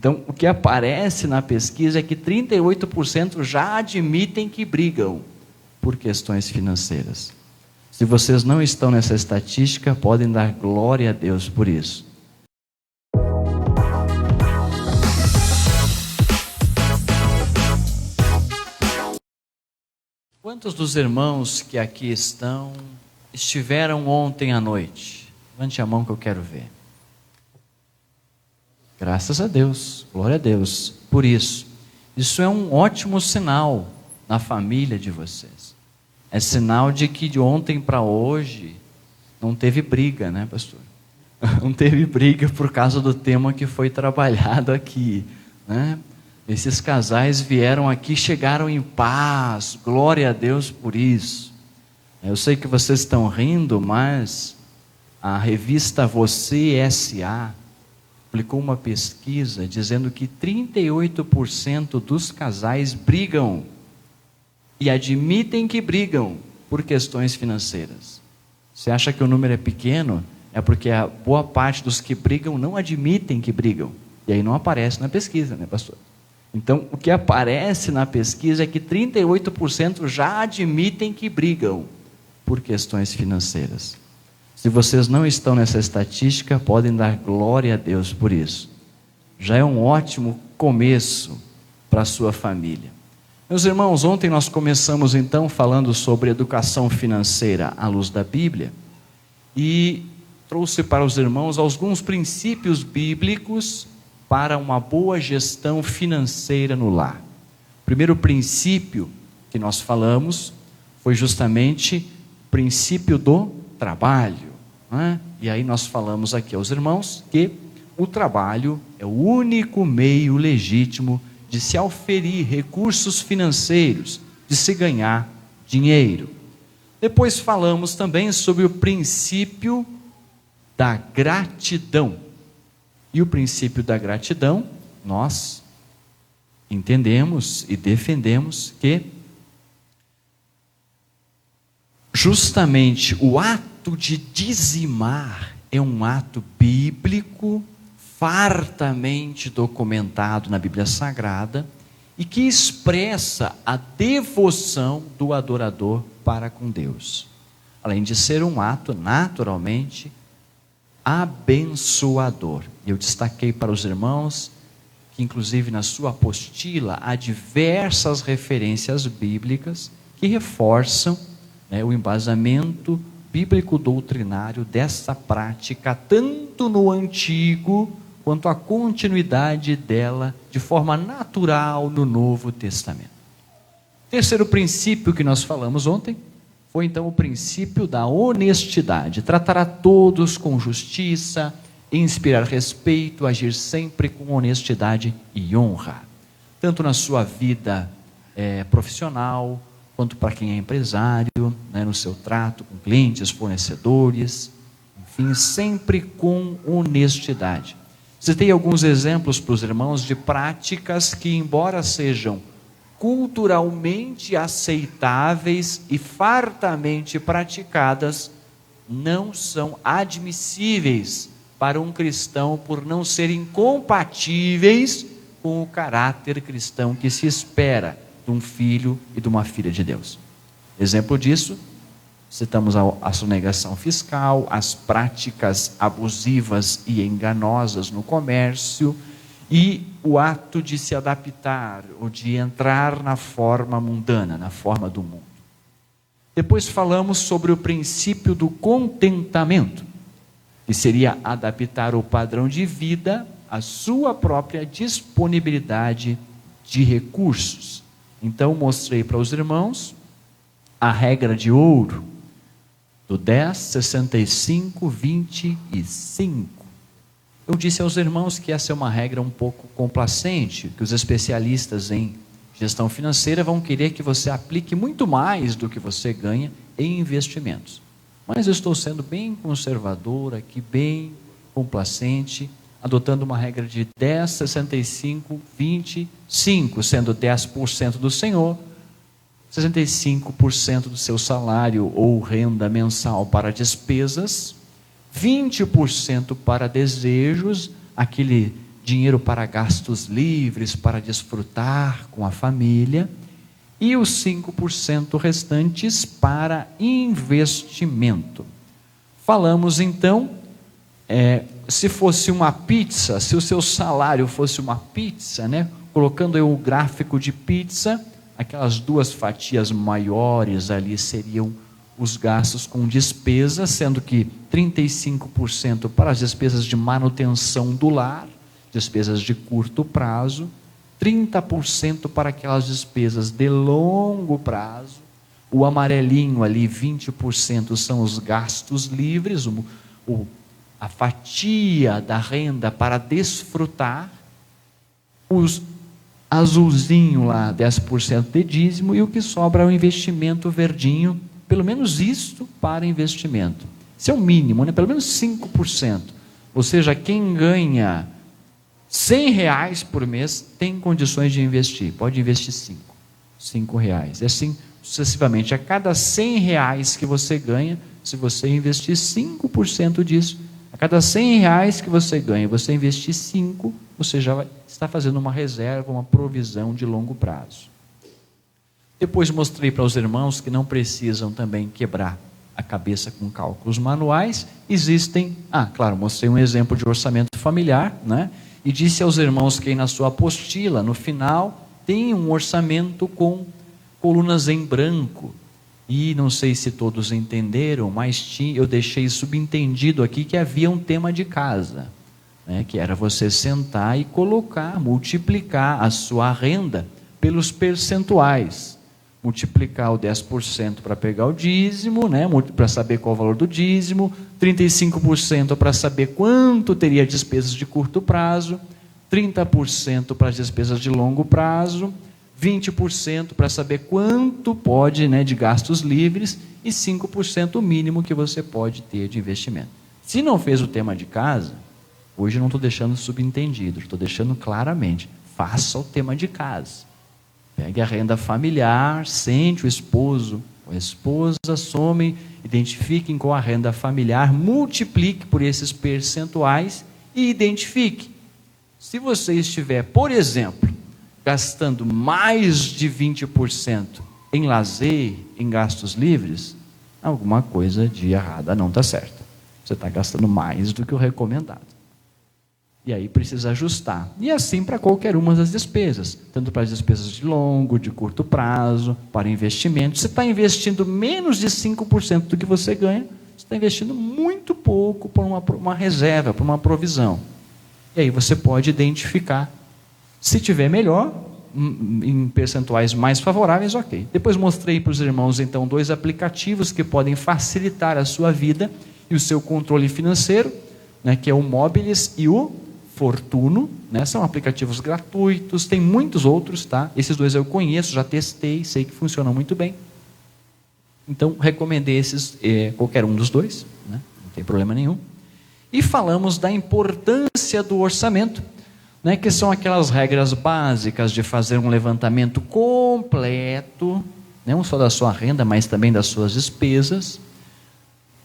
Então, o que aparece na pesquisa é que 38% já admitem que brigam por questões financeiras. Se vocês não estão nessa estatística, podem dar glória a Deus por isso. Quantos dos irmãos que aqui estão estiveram ontem à noite? Levante a mão que eu quero ver. Graças a Deus, glória a Deus por isso. Isso é um ótimo sinal na família de vocês. É sinal de que de ontem para hoje não teve briga, né, pastor? Não teve briga por causa do tema que foi trabalhado aqui, né? Esses casais vieram aqui, chegaram em paz, glória a Deus por isso. Eu sei que vocês estão rindo, mas a revista Você S.A. publicou uma pesquisa dizendo que 38% dos casais brigam e admitem que brigam por questões financeiras. Você acha que o número é pequeno? É porque a boa parte dos que brigam não admitem que brigam. E aí não aparece na pesquisa, né, pastor? Então, o que aparece na pesquisa é que 38% já admitem que brigam por questões financeiras. Se vocês não estão nessa estatística, podem dar glória a Deus por isso. Já é um ótimo começo para a sua família. Meus irmãos, ontem nós começamos então falando sobre educação financeira à luz da Bíblia e trouxe para os irmãos alguns princípios bíblicos para uma boa gestão financeira no lar. O primeiro princípio que nós falamos foi justamente o princípio do trabalho, né? E aí nós falamos aqui aos irmãos que o trabalho é o único meio legítimo de se auferir recursos financeiros, de se ganhar dinheiro. Depois falamos também sobre o princípio da gratidão. E o princípio da gratidão, nós entendemos e defendemos que justamente o ato de dizimar é um ato bíblico, fartamente documentado na Bíblia Sagrada, e que expressa a devoção do adorador para com Deus. Além de ser um ato naturalmente abençoador. Eu destaquei para os irmãos que inclusive na sua apostila há diversas referências bíblicas que reforçam, né, o embasamento bíblico doutrinário dessa prática, tanto no Antigo quanto a continuidade dela de forma natural no Novo Testamento. Terceiro princípio que nós falamos ontem foi então o princípio da honestidade. Tratar a todos com justiça, inspirar respeito, agir sempre com honestidade e honra. Tanto na sua vida profissional, quanto para quem é empresário, né, no seu trato com clientes, fornecedores, enfim, sempre com honestidade. Citei alguns exemplos para os irmãos de práticas que, embora sejam culturalmente aceitáveis e fartamente praticadas, não são admissíveis para um cristão por não serem incompatíveis com o caráter cristão que se espera de um filho e de uma filha de Deus. Exemplo disso, citamos a sonegação fiscal, as práticas abusivas e enganosas no comércio, e o ato de se adaptar, ou de entrar na forma mundana, na forma do mundo. Depois falamos sobre o princípio do contentamento, que seria adaptar o padrão de vida à sua própria disponibilidade de recursos. Então mostrei para os irmãos a regra de ouro, do 10, 65, 25. Eu disse aos irmãos que essa é uma regra um pouco complacente, que os especialistas em gestão financeira vão querer que você aplique muito mais do que você ganha em investimentos. Mas eu estou sendo bem conservador aqui, bem complacente, adotando uma regra de 10, 65, 25, sendo 10% do Senhor, 65% do seu salário ou renda mensal para despesas, 20% para desejos, aquele dinheiro para gastos livres, para desfrutar com a família, e os 5% restantes para investimento. Falamos então, se fosse uma pizza, se o seu salário fosse uma pizza, né? Colocando aí o gráfico de pizza, aquelas duas fatias maiores ali seriam os gastos com despesas, sendo que 35% para as despesas de manutenção do lar, despesas de curto prazo, 30% para aquelas despesas de longo prazo, o amarelinho ali, 20% são os gastos livres, a fatia da renda para desfrutar, os azulzinho lá, 10% de dízimo, e o que sobra é o investimento verdinho, pelo menos isto para investimento. Isso é o mínimo, né? Pelo menos 5%. Ou seja, quem ganha R$100 por mês tem condições de investir, pode investir R$5. E assim sucessivamente, a cada R$100 que você ganha, se você investir 5% disso, a cada R$100 que você ganha, você investir 5, você já está fazendo uma reserva, uma provisão de longo prazo. Depois mostrei para os irmãos que não precisam também quebrar a cabeça com cálculos manuais. Existem, claro, mostrei um exemplo de orçamento familiar, né? E disse aos irmãos que aí na sua apostila, no final, tem um orçamento com colunas em branco. E não sei se todos entenderam, mas eu deixei subentendido aqui que havia um tema de casa, né? Que era você sentar e colocar, multiplicar a sua renda pelos percentuais. Multiplicar o 10% para pegar o dízimo, né? Para saber qual é o valor do dízimo, 35% para saber quanto teria despesas de curto prazo, 30% para as despesas de longo prazo, 20% para saber quanto pode, né, de gastos livres, e 5% o mínimo que você pode ter de investimento. Se não fez o tema de casa, hoje eu não estou deixando subentendido, estou deixando claramente, faça o tema de casa. Pegue a renda familiar, sente o esposo ou a esposa, somem, identifiquem com a renda familiar, multiplique por esses percentuais e identifique. Se você estiver, por exemplo, gastando mais de 20% em lazer, em gastos livres, alguma coisa de errada não está certa. Você está gastando mais do que o recomendado. E aí precisa ajustar. E assim para qualquer uma das despesas, tanto para as despesas de longo, de curto prazo, para investimentos. Você está investindo menos de 5% do que você ganha, você está investindo muito pouco por uma reserva, por uma provisão. E aí você pode identificar. Se tiver melhor, em percentuais mais favoráveis, ok. Depois mostrei para os irmãos, então, 2 aplicativos que podem facilitar a sua vida e o seu controle financeiro, né, que é o Mobilis e o Fortuno, né? São aplicativos gratuitos, tem muitos outros, tá? Esses 2 eu conheço, já testei, sei que funcionam muito bem. Então, recomendei esses, qualquer um dos 2, né? Não tem problema nenhum. E falamos da importância do orçamento, né? Que são aquelas regras básicas de fazer um levantamento completo, não só da sua renda, mas também das suas despesas.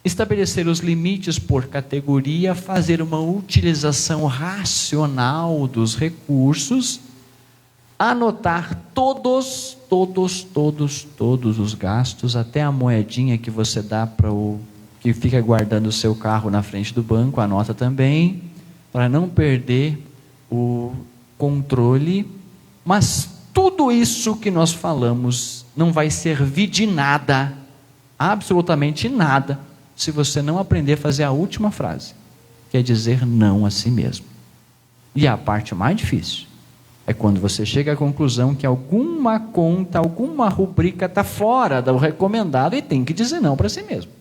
Estabelecer os limites por categoria, fazer uma utilização racional dos recursos, anotar todos os gastos, até a moedinha que você dá para o que fica guardando o seu carro na frente do banco, anota também, para não perder o controle. Mas tudo isso que nós falamos não vai servir de nada, absolutamente nada, se você não aprender a fazer a última frase, que é dizer não a si mesmo. E a parte mais difícil é quando você chega à conclusão que alguma conta, alguma rubrica está fora do recomendado e tem que dizer não para si mesmo.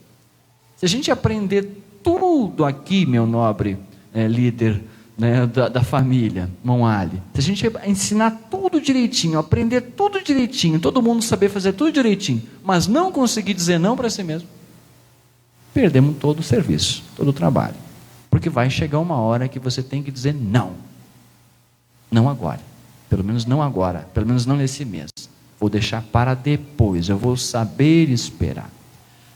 Se a gente aprender tudo aqui, meu nobre líder, né, da família, irmão Ali, se a gente ensinar tudo direitinho, aprender tudo direitinho, todo mundo saber fazer tudo direitinho, mas não conseguir dizer não para si mesmo, perdemos todo o serviço, todo o trabalho. Porque vai chegar uma hora que você tem que dizer não. Não agora. Pelo menos não agora. Pelo menos não nesse mês. Vou deixar para depois. Eu vou saber esperar.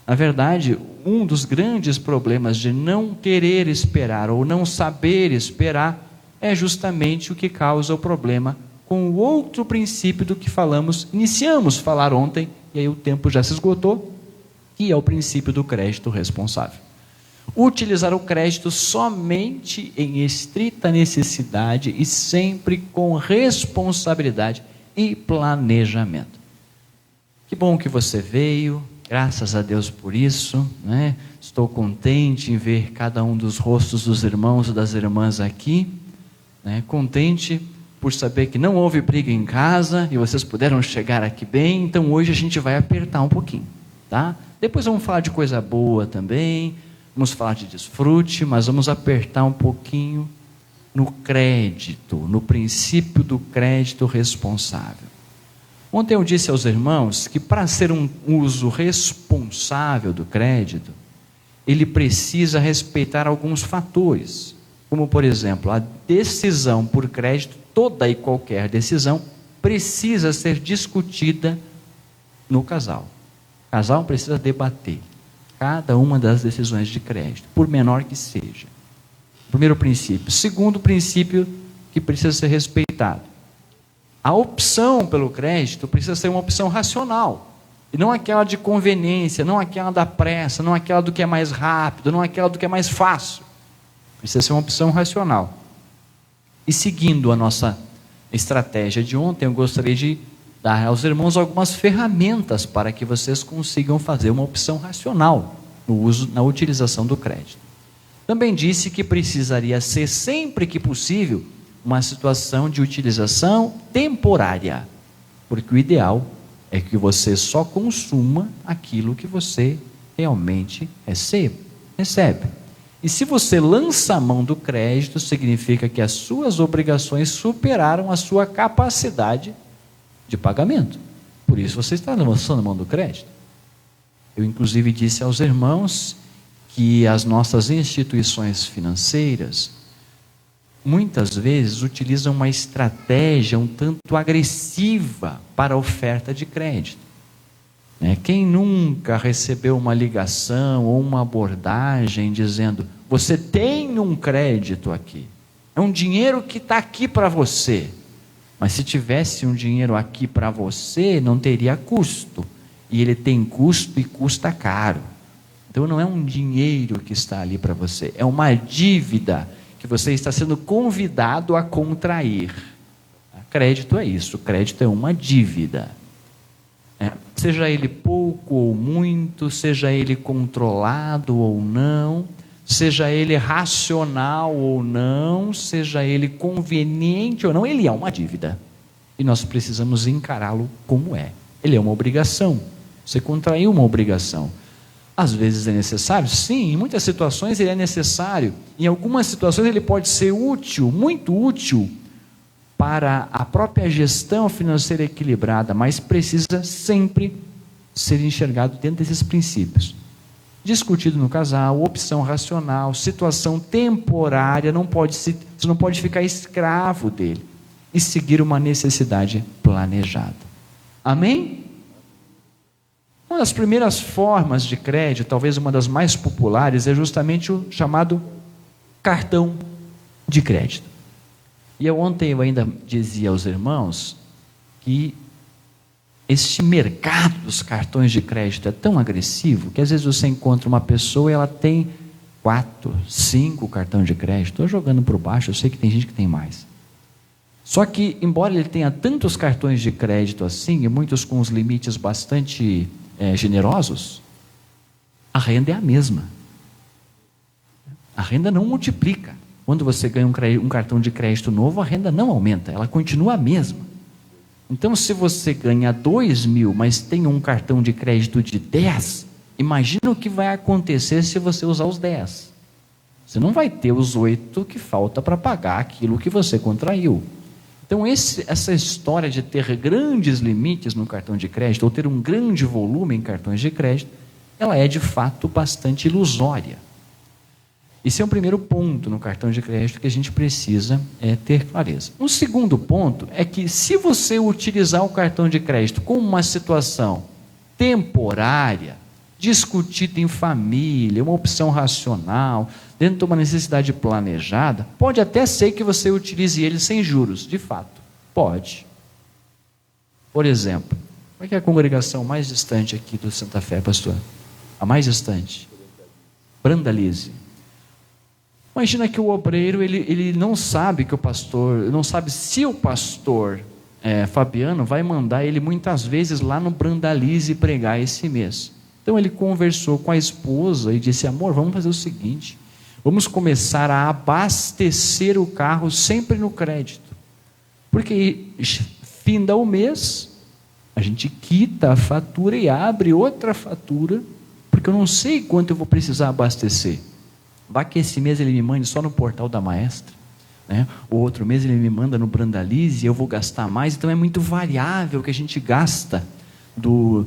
Na verdade, um dos grandes problemas de não querer esperar ou não saber esperar é justamente o que causa o problema com o outro princípio do que iniciamos a falar ontem, e aí o tempo já se esgotou, que é o princípio do crédito responsável. Utilizar o crédito somente em estrita necessidade e sempre com responsabilidade e planejamento. Que bom que você veio, graças a Deus por isso, né? Estou contente em ver cada um dos rostos dos irmãos e das irmãs aqui, né? Contente por saber que não houve briga em casa e vocês puderam chegar aqui bem. Então hoje a gente vai apertar um pouquinho, tá? Depois vamos falar de coisa boa também, vamos falar de desfrute, mas vamos apertar um pouquinho no crédito, no princípio do crédito responsável. Ontem eu disse aos irmãos que para ser um uso responsável do crédito, ele precisa respeitar alguns fatores, como por exemplo, a decisão por crédito, toda e qualquer decisão precisa ser discutida no casal. O casal precisa debater cada uma das decisões de crédito, por menor que seja. Primeiro princípio. Segundo princípio que precisa ser respeitado. A opção pelo crédito precisa ser uma opção racional, e não aquela de conveniência, não aquela da pressa, não aquela do que é mais rápido, não aquela do que é mais fácil. Precisa ser uma opção racional. E seguindo a nossa estratégia de ontem, eu gostaria de dar aos irmãos algumas ferramentas para que vocês consigam fazer uma opção racional na utilização do crédito. Também disse que precisaria ser, sempre que possível, uma situação de utilização temporária, porque o ideal é que você só consuma aquilo que você realmente recebe. E se você lança a mão do crédito, significa que as suas obrigações superaram a sua capacidade de pagamento. Por isso você está lançando a mão do crédito. Eu inclusive disse aos irmãos que as nossas instituições financeiras muitas vezes utilizam uma estratégia um tanto agressiva para a oferta de crédito. Quem nunca recebeu uma ligação ou uma abordagem dizendo: você tem um crédito aqui, é um dinheiro que está aqui para você, mas se tivesse um dinheiro aqui para você, não teria custo, e ele tem custo e custa caro. Então não é um dinheiro que está ali para você, é uma dívida que você está sendo convidado a contrair. Crédito é isso, crédito é uma dívida. Seja ele pouco ou muito, seja ele controlado ou não, seja ele racional ou não, seja ele conveniente ou não, ele é uma dívida. E nós precisamos encará-lo como é. Ele é uma obrigação. Você contraiu uma obrigação. Às vezes é necessário? Sim, em muitas situações ele é necessário. Em algumas situações ele pode ser útil, muito útil, para a própria gestão financeira equilibrada, mas precisa sempre ser enxergado dentro desses princípios. Discutido no casal, opção racional, situação temporária, você não pode ficar escravo dele, e seguir uma necessidade planejada. Amém? Uma das primeiras formas de crédito, talvez uma das mais populares, é justamente o chamado cartão de crédito. E ontem eu ainda dizia aos irmãos que este mercado dos cartões de crédito é tão agressivo que às vezes você encontra uma pessoa e ela tem 4, 5 cartões de crédito. Estou jogando por baixo, eu sei que tem gente que tem mais. Só que, embora ele tenha tantos cartões de crédito assim, e muitos com os limites bastante generosos, a renda é a mesma. A renda não multiplica. Quando você ganha um cartão de crédito novo, a renda não aumenta, ela continua a mesma. Então, se você ganha 2.000, mas tem um cartão de crédito de 10, imagina o que vai acontecer se você usar os 10. Você não vai ter os 8 que falta para pagar aquilo que você contraiu. Então, essa história de ter grandes limites no cartão de crédito, ou ter um grande volume em cartões de crédito, ela é de fato bastante ilusória. Esse é um primeiro ponto no cartão de crédito que a gente precisa ter clareza. Um segundo ponto é que, se você utilizar o cartão de crédito como uma situação temporária, discutida em família, uma opção racional, dentro de uma necessidade planejada, pode até ser que você utilize ele sem juros, de fato, pode. Por exemplo, qual é que é a congregação mais distante aqui do Santa Fé, pastor? A mais distante? Brandalize. Imagina que o obreiro, ele não sabe que o pastor, não sabe se o pastor Fabiano vai mandar ele muitas vezes lá no Brandalize pregar esse mês. Então ele conversou com a esposa e disse: amor, vamos fazer o seguinte, vamos começar a abastecer o carro sempre no crédito, porque finda o mês, a gente quita a fatura e abre outra fatura, porque eu não sei quanto eu vou precisar abastecer. Vai que esse mês ele me mande só no portal da Maestra, né? O outro mês ele me manda no Brandalize e eu vou gastar mais. Então é muito variável o que a gente gasta no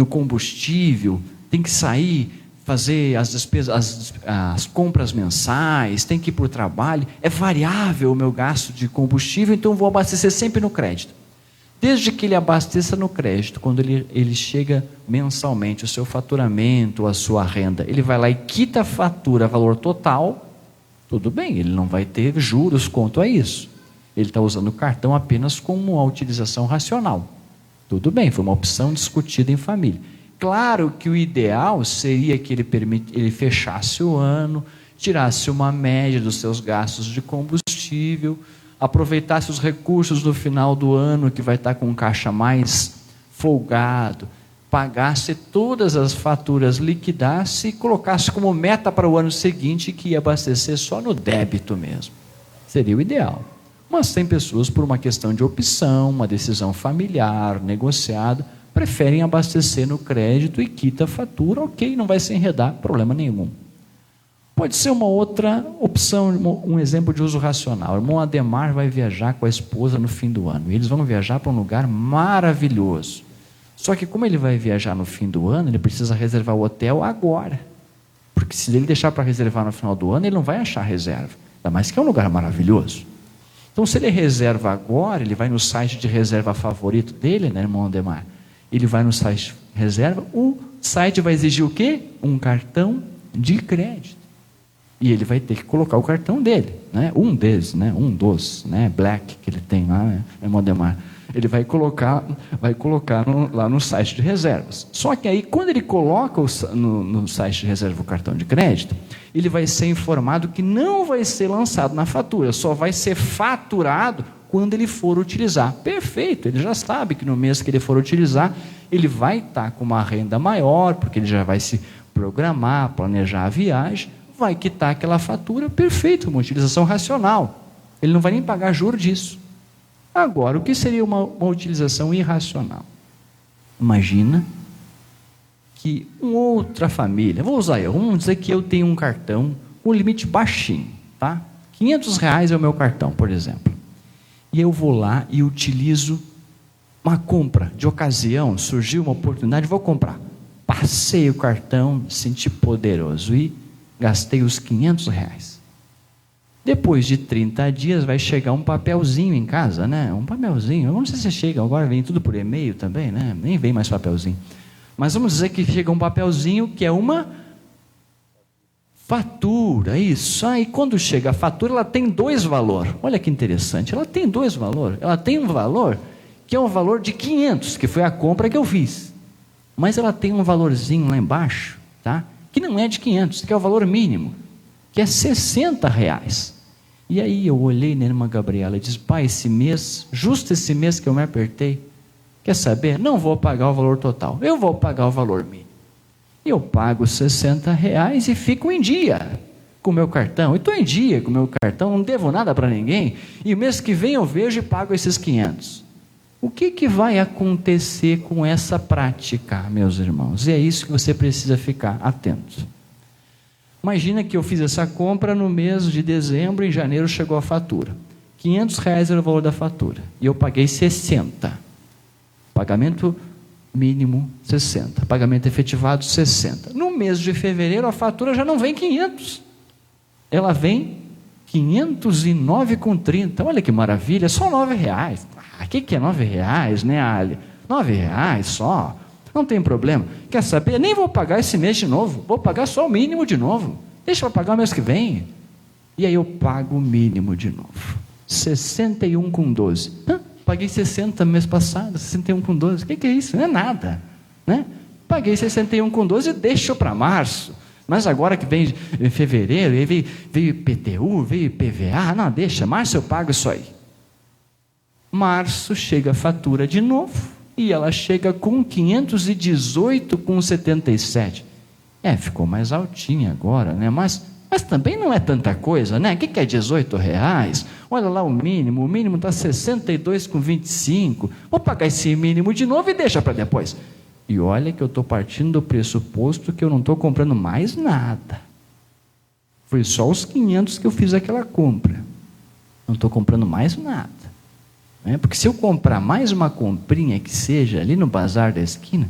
combustível. Tem que sair, fazer as despesas, as compras mensais, tem que ir para o trabalho. É variável o meu gasto de combustível, então eu vou abastecer sempre no crédito. Desde que ele abasteça no crédito, quando ele chega mensalmente, o seu faturamento, a sua renda, ele vai lá e quita a fatura, valor total, tudo bem, ele não vai ter juros quanto a isso. Ele está usando o cartão apenas como uma utilização racional. Tudo bem, foi uma opção discutida em família. Claro que o ideal seria que ele fechasse o ano, tirasse uma média dos seus gastos de combustível, aproveitasse os recursos no final do ano, que vai estar com um caixa mais folgado, pagasse todas as faturas, liquidasse e colocasse como meta para o ano seguinte que ia abastecer só no débito mesmo. Seria o ideal. Mas tem pessoas, por uma questão de opção, uma decisão familiar, negociada, preferem abastecer no crédito e quita a fatura, ok, não vai se enredar, problema nenhum. Pode ser uma outra opção, um exemplo de uso racional. O irmão Ademar vai viajar com a esposa no fim do ano. E eles vão viajar para um lugar maravilhoso. Só que como ele vai viajar no fim do ano, ele precisa reservar o hotel agora. Porque se ele deixar para reservar no final do ano, ele não vai achar reserva. Ainda mais que é um lugar maravilhoso. Então, se ele reserva agora, ele vai no site de reserva favorito dele, né, irmão Ademar? Ele vai no site de reserva, o site vai exigir o quê? Um cartão de crédito. E ele vai ter que colocar o cartão dele, né? Um deles, né? Um dos, né? Black que ele tem lá, né? Irmão Ademar. Ele vai colocar lá no site de reservas. Só que aí, quando ele coloca no site de reserva o cartão de crédito, ele vai ser informado que não vai ser lançado na fatura, só vai ser faturado quando ele for utilizar. Perfeito, ele já sabe que no mês que ele for utilizar, ele vai estar com uma renda maior, porque ele já vai se programar, planejar a viagem, vai quitar aquela fatura, perfeito, uma utilização racional. Ele não vai nem pagar juros disso. Agora, o que seria uma utilização irracional? Imagina que uma outra família, vamos dizer que eu tenho um cartão com limite baixinho, tá? R$500 é o meu cartão, por exemplo. E eu vou lá e utilizo uma compra de ocasião, surgiu uma oportunidade, vou comprar. Passei o cartão, senti poderoso e gastei os R$500. Depois de 30 dias vai chegar um papelzinho em casa, né? Um papelzinho, eu não sei se chega, agora vem tudo por e-mail também, né? Nem vem mais papelzinho. Mas vamos dizer que chega um papelzinho que é uma fatura, isso. E quando chega a fatura, ela tem dois valores. Olha que interessante, ela tem dois valores. Ela tem um valor que é um valor de 500, que foi a compra que eu fiz. Mas ela tem um valorzinho lá embaixo, tá? Que não é de 500, que é o valor mínimo, que é R$60. E aí eu olhei na irmã Gabriela e disse: pai, esse mês, justo esse mês que eu me apertei, quer saber? Não vou pagar o valor total, eu vou pagar o valor mínimo. E eu pago R$60 e fico em dia com o meu cartão. E estou em dia com o meu cartão, não devo nada para ninguém. E o mês que vem eu vejo e pago esses 500. O que vai acontecer com essa prática, meus irmãos? E é isso que você precisa ficar atento. Imagina que eu fiz essa compra no mês de dezembro, em janeiro chegou a fatura. R$500 era o valor da fatura. E eu paguei 60. Pagamento mínimo 60. Pagamento efetivado 60. No mês de fevereiro a fatura já não vem 500. Ela vem 509,30. Olha que maravilha, só R$9. O que é R$9, né, Ali? R$9 só. Não tem problema. Quer saber? Nem vou pagar esse mês de novo. Vou pagar só o mínimo de novo. deixa para pagar o mês que vem. E aí eu pago o mínimo de novo, 61,12. Paguei 60 no mês passado, 61,12. O que é isso? Não é nada, né? Paguei 61,12 e deixo para março. Mas agora que vem em fevereiro, veio IPTU, veio IPVA, não, deixa, março eu pago isso aí. Março chega a fatura de novo, e ela chega com 518,77. Ficou mais altinha agora, né? Mas também não é tanta coisa, né? O que é R$18? Olha lá o mínimo está 62,25. Vou pagar esse mínimo de novo e deixa para depois. E olha que eu estou partindo do pressuposto que eu não estou comprando mais nada. Foi só os 500 que eu fiz aquela compra. Não estou comprando mais nada. Porque se eu comprar mais uma comprinha que seja ali no bazar da esquina,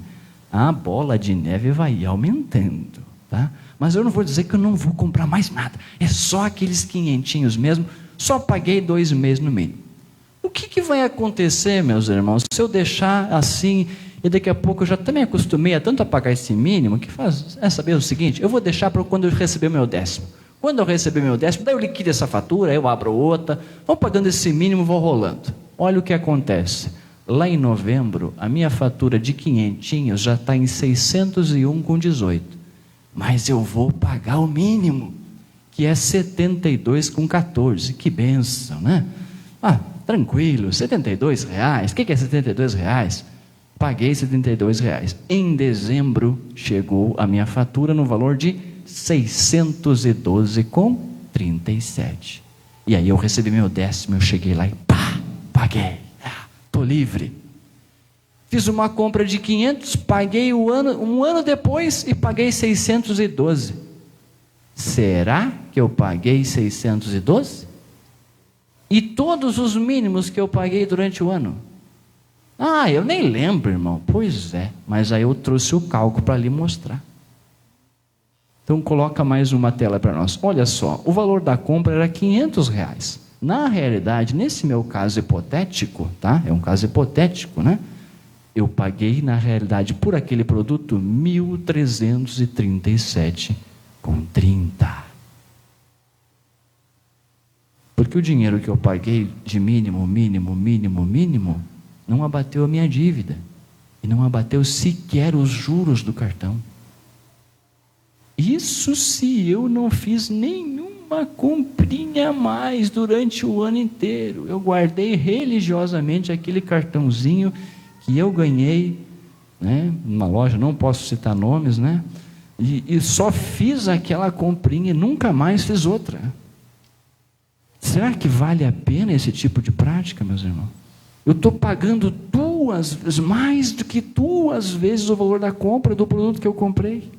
a bola de neve vai ir aumentando, tá? Mas eu não vou dizer que eu não vou comprar mais nada. É só aqueles 500 mesmo. Só paguei 2 meses no mínimo. O que vai acontecer, meus irmãos, se eu deixar assim, e daqui a pouco eu já também acostumei a tanto a pagar esse mínimo, que saber o seguinte, eu vou deixar para quando eu receber meu décimo. Quando eu receber meu décimo, daí eu liquido essa fatura, eu abro outra, vou pagando esse mínimo, vou rolando. Olha o que acontece. Lá em novembro, a minha fatura de 500 já está em 601,18. Mas eu vou pagar o mínimo, que é 72,14. Que bênção, né? Tranquilo, R$72. O que é R$72? Paguei R$72. Em dezembro, chegou a minha fatura no valor de 612,37. E aí eu recebi meu décimo, eu cheguei lá e paguei. Estou livre. Fiz uma compra de 500, paguei um ano depois e paguei 612. Será que eu paguei 612? E todos os mínimos que eu paguei durante o ano? Eu nem lembro, irmão. Pois é, mas aí eu trouxe o cálculo para lhe mostrar. Então coloca mais uma tela para nós. Olha só, o valor da compra era R$500. Na realidade, nesse meu caso hipotético, tá? É um caso hipotético, né? Eu paguei, na realidade, por aquele produto, R$ 1.337,30. Porque o dinheiro que eu paguei de mínimo, não abateu a minha dívida. E não abateu sequer os juros do cartão. Isso se eu não fiz nenhuma comprinha a mais durante o ano inteiro. Eu guardei religiosamente aquele cartãozinho que eu ganhei, né, numa loja, não posso citar nomes, né? E só fiz aquela comprinha e nunca mais fiz outra. Será que vale a pena esse tipo de prática, meus irmãos? Eu estou pagando mais do que 2 vezes o valor da compra do produto que eu comprei.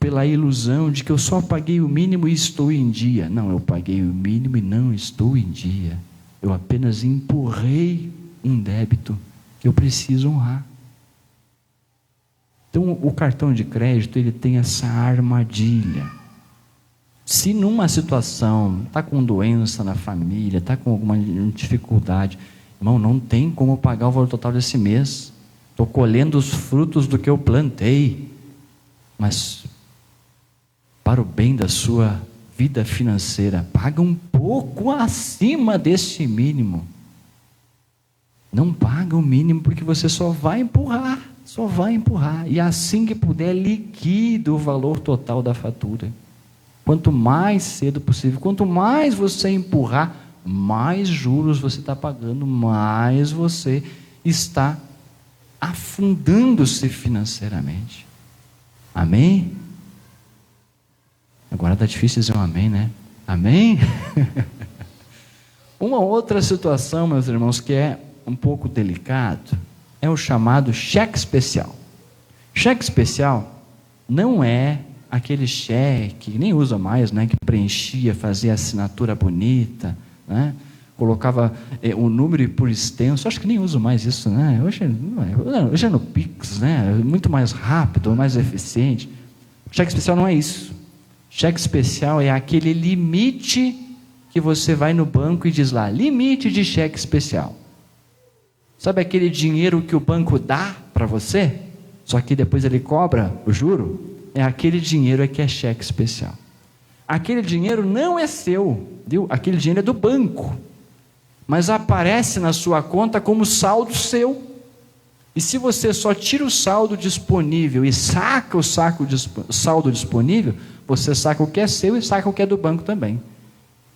Pela ilusão de que eu só paguei o mínimo e estou em dia. Não, eu paguei o mínimo e não estou em dia. Eu apenas empurrei um débito que eu preciso honrar. Então, o cartão de crédito, ele tem essa armadilha. Se numa situação, está com doença na família, está com alguma dificuldade, irmão, não tem como pagar o valor total desse mês. Estou colhendo os frutos do que eu plantei. Mas para o bem da sua vida financeira, paga um pouco acima desse mínimo. Não paga o mínimo, porque você só vai empurrar. E assim que puder, liquida o valor total da fatura. Quanto mais cedo possível, quanto mais você empurrar, mais juros você está pagando, mais você está afundando-se financeiramente. Amém? Agora está difícil dizer um amém, né? Amém? Uma outra situação, meus irmãos, que é um pouco delicado, é o chamado cheque especial. Cheque especial não é aquele cheque, nem usa mais, né, que preenchia, fazia assinatura bonita, né, colocava o número por extenso. Acho que nem uso mais isso, né? Hoje é no Pix, né? Muito mais rápido, mais eficiente. Cheque especial não é isso. Cheque especial é aquele limite que você vai no banco e diz lá, limite de cheque especial. Sabe aquele dinheiro que o banco dá para você? Só que depois ele cobra o juro? aquele dinheiro que é cheque especial. Aquele dinheiro não é seu, viu? Aquele dinheiro é do banco, mas aparece na sua conta como saldo seu. E se você só tira o saldo disponível e saca o saldo disponível, você saca o que é seu e saca o que é do banco também.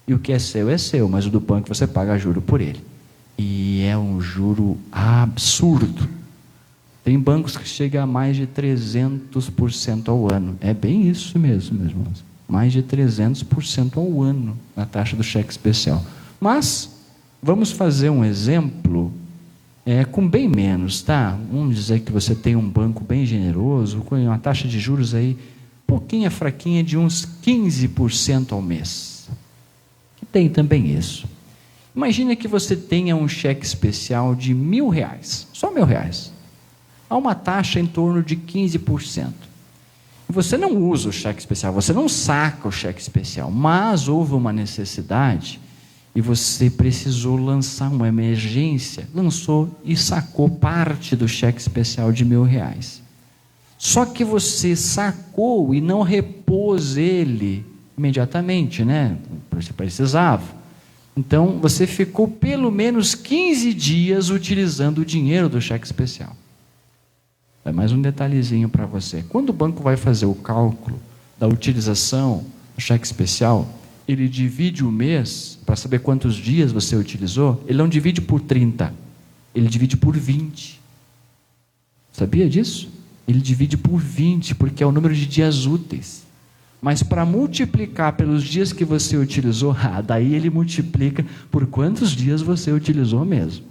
E o que é seu, mas o do banco você paga juro por ele. E é um juro absurdo. Tem bancos que chegam a mais de 300% ao ano. É bem isso mesmo, meus irmãos. Mais de 300% ao ano na taxa do cheque especial. Mas vamos fazer um exemplo com bem menos, tá? Vamos dizer que você tem um banco bem generoso, com uma taxa de juros aí, pouquinha fraquinha, de uns 15% ao mês. Que tem também isso. Imagina que você tenha um cheque especial de R$1.000, só R$1.000, a uma taxa em torno de 15%. Você não usa o cheque especial, você não saca o cheque especial, mas houve uma necessidade e você precisou lançar uma emergência, lançou e sacou parte do cheque especial de R$1.000. Só que você sacou e não repôs ele imediatamente, né? Você precisava. Então, você ficou pelo menos 15 dias utilizando o dinheiro do cheque especial. É mais um detalhezinho para você. Quando o banco vai fazer o cálculo da utilização do cheque especial, ele divide o mês, para saber quantos dias você utilizou, ele não divide por 30, ele divide por 20. Sabia disso? Ele divide por 20, porque é o número de dias úteis. Mas para multiplicar pelos dias que você utilizou, daí ele multiplica por quantos dias você utilizou mesmo.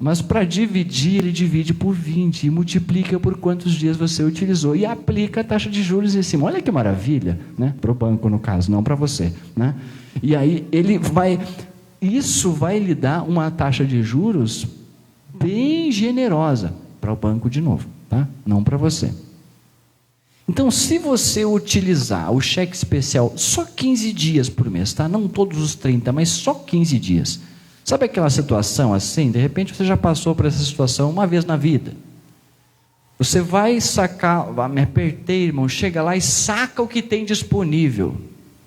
Mas para dividir, ele divide por 20 e multiplica por quantos dias você utilizou e aplica a taxa de juros em cima. Olha que maravilha, né? Para o banco, no caso, não para você, né? E aí isso vai lhe dar uma taxa de juros bem generosa para o banco de novo, tá? Não para você. Então, se você utilizar o cheque especial só 15 dias por mês, tá? Não todos os 30, mas só 15 dias. Sabe aquela situação assim? De repente você já passou por essa situação uma vez na vida. Você vai sacar, me apertei, irmão, chega lá e saca o que tem disponível.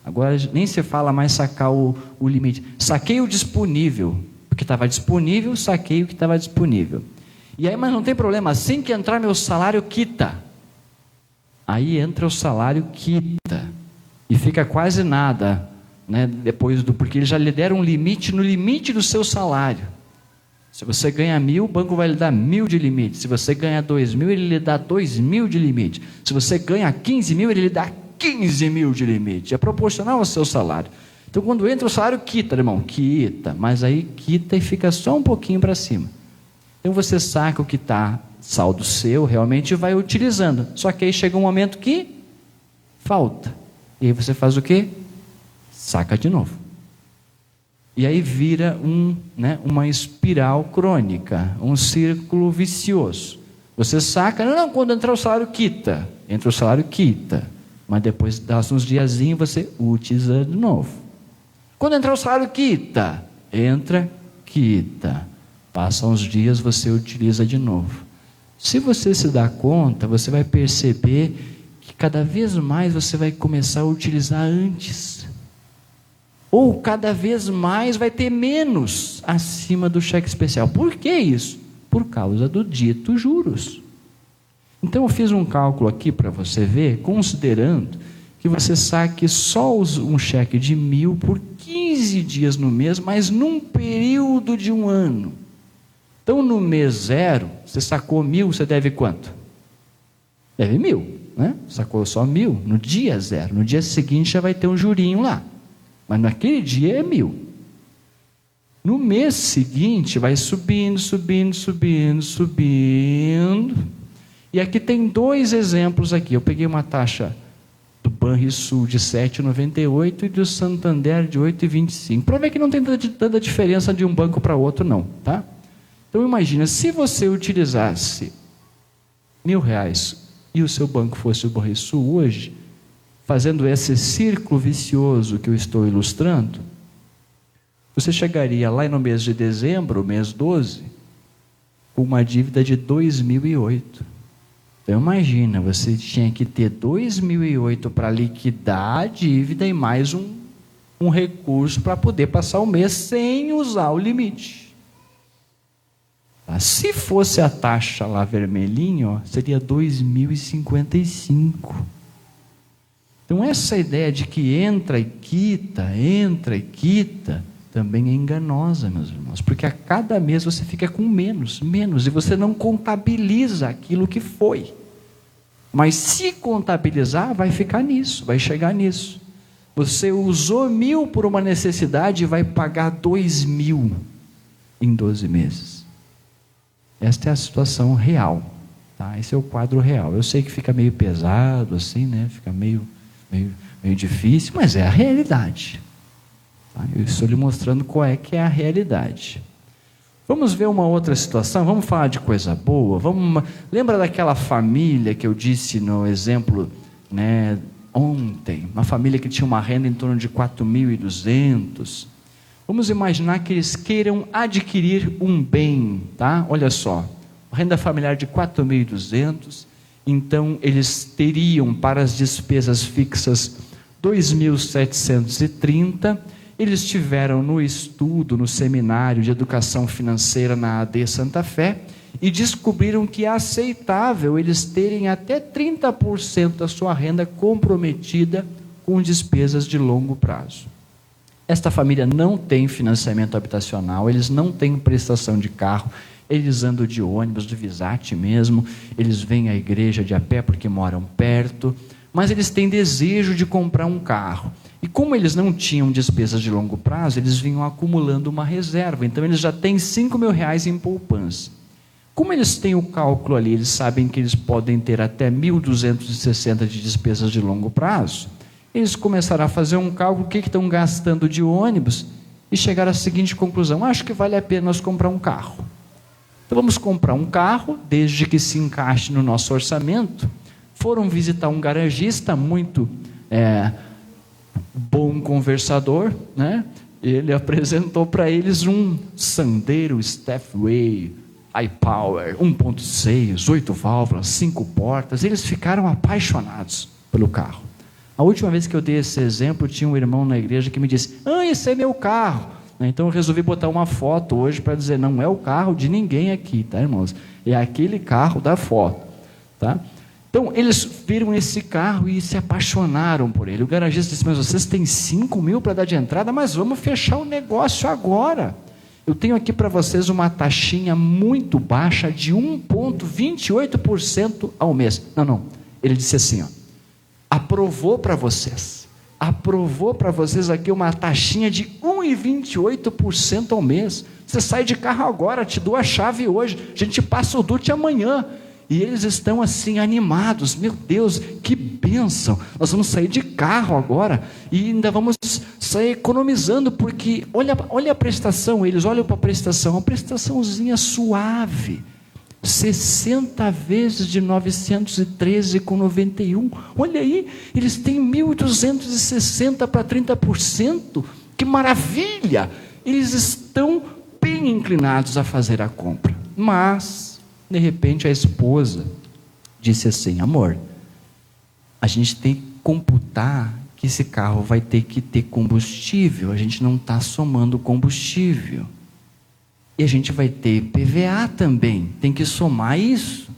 Agora nem se fala mais sacar o limite. Saquei o disponível, porque estava disponível, saquei o que estava disponível. E aí, mas não tem problema, assim que entrar meu salário, quita. Aí entra o salário, quita. E fica quase nada. Né, porque eles já lhe deram um limite no limite do seu salário. Se você ganha 1.000, o banco vai lhe dar 1.000 de limite. Se você ganha 2.000, ele lhe dá 2.000 de limite. Se você ganha 15.000, ele lhe dá 15.000 de limite. É proporcional ao seu salário. Então, quando entra o salário, quita, irmão, quita. Mas aí quita e fica só um pouquinho para cima. Então você saca o que está saldo seu, realmente vai utilizando. Só que aí chega um momento que falta. E aí você faz o quê? Saca de novo. E aí vira uma espiral crônica, um círculo vicioso. Você saca, quando entrar o salário, quita. Entra o salário, quita. Mas depois dá uns diazinhos, você utiliza de novo. Quando entrar o salário, quita. Entra, quita. Passam uns dias, você utiliza de novo. Se você se dá conta, você vai perceber que cada vez mais você vai começar a utilizar antes. Ou cada vez mais vai ter menos acima do cheque especial. Por que isso? Por causa do dito juros. Então eu fiz um cálculo aqui para você ver, considerando que você saque só um cheque de 1.000 por 15 dias no mês, mas num período de um ano. Então no mês 0, você sacou 1.000, você deve quanto? Deve 1.000, né? Sacou só 1.000, no dia 0. No dia seguinte já vai ter um jurinho lá. Mas naquele dia é 1.000. No mês seguinte vai subindo. E aqui tem 2 exemplos aqui. Eu peguei uma taxa do Banrisul de 7,98 e do Santander de 8,25. Para ver que não tem tanta diferença de um banco para outro não, tá? Então imagina, se você utilizasse R$1.000 e o seu banco fosse o Banrisul hoje, fazendo esse círculo vicioso que eu estou ilustrando, você chegaria lá no mês de dezembro, mês 12, com uma dívida de 2.008. Então imagina, você tinha que ter 2008 para liquidar a dívida e mais um recurso para poder passar o mês sem usar o limite. Tá? Se fosse a taxa lá vermelhinha, ó, seria 2.055. Então essa ideia de que entra e quita, também é enganosa, meus irmãos, porque a cada mês você fica com menos, e você não contabiliza aquilo que foi. Mas se contabilizar, vai ficar nisso, vai chegar nisso. Você usou 1.000 por uma necessidade e vai pagar 2.000 em 12 meses. Esta é a situação real, tá? Esse é o quadro real. Eu sei que fica meio pesado assim, né? Fica meio difícil, mas é a realidade. Tá? Eu estou lhe mostrando qual é que é a realidade. Vamos ver uma outra situação, vamos falar de coisa boa. Lembra daquela família que eu disse no exemplo, né, ontem? Uma família que tinha uma renda em torno de 4.200. Vamos imaginar que eles queiram adquirir um bem, tá? Olha só, renda familiar de 4.200, então eles teriam para as despesas fixas 2.730. Eles tiveram no estudo, no seminário de educação financeira na AD Santa Fé, e descobriram que é aceitável eles terem até 30% da sua renda comprometida com despesas de longo prazo. Esta família não tem financiamento habitacional, eles não têm prestação de carro, eles andam de ônibus, do Visate mesmo, eles vêm à igreja de a pé porque moram perto, mas eles têm desejo de comprar um carro. E como eles não tinham despesas de longo prazo, eles vinham acumulando uma reserva. Então eles já têm R$5.000 em poupança. Como eles têm o cálculo ali, eles sabem que eles podem ter até 1.260 de despesas de longo prazo, eles começaram a fazer um cálculo, o que estão gastando de ônibus, e chegaram à seguinte conclusão: acho que vale a pena nós comprar um carro. Então vamos comprar um carro, desde que se encaixe no nosso orçamento. Foram visitar um garagista muito bom conversador, né? Ele apresentou para eles um Sandero Stepway iPower 1.6, 8 válvulas, 5 portas. Eles ficaram apaixonados pelo carro. A última vez que eu dei esse exemplo, tinha um irmão na igreja que me disse: esse é meu carro. Então eu resolvi botar uma foto hoje para dizer: não é o carro de ninguém aqui, tá, irmãos? É aquele carro da foto, tá? Então, eles viram esse carro e se apaixonaram por ele. O garagista disse: mas vocês têm 5.000 para dar de entrada, mas vamos fechar o negócio agora. Eu tenho aqui para vocês uma taxinha muito baixa de 1,28% ao mês. Não. Ele disse assim, aprovou para vocês aqui uma taxinha de 1,28% ao mês. Você sai de carro agora, te dou a chave hoje, a gente passa o DUT amanhã. E eles estão assim animados: meu Deus, que bênção, nós vamos sair de carro agora e ainda vamos sair economizando, porque olha a prestação, eles olham para a prestação, uma prestaçãozinha suave, 60 vezes de 913,91, olha aí, eles têm 1.260 para 30%, que maravilha, eles estão bem inclinados a fazer a compra. Mas de repente a esposa disse assim: amor, a gente tem que computar que esse carro vai ter que ter combustível, a gente não está somando combustível, e a gente vai ter PVA também, tem que somar isso.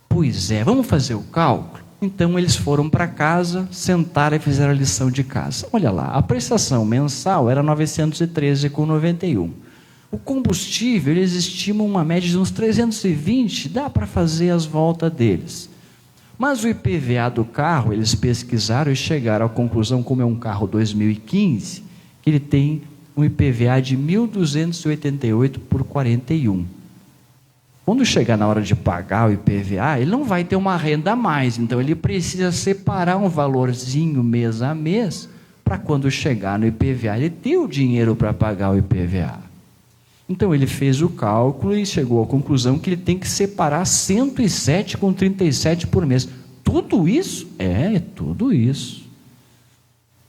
Pois é, vamos fazer o cálculo? Então eles foram para casa, sentaram e fizeram a lição de casa. Olha lá, a prestação mensal era 913,91. O combustível, eles estimam uma média de uns 320, dá para fazer as voltas deles. Mas o IPVA do carro, eles pesquisaram e chegaram à conclusão, como é um carro 2015, que ele tem um IPVA de 1.288 por 41. Quando chegar na hora de pagar o IPVA, ele não vai ter uma renda a mais, então ele precisa separar um valorzinho mês a mês, para quando chegar no IPVA, ele ter o dinheiro para pagar o IPVA. Então ele fez o cálculo e chegou à conclusão que ele tem que separar 107,37 por mês. Tudo isso? É tudo isso.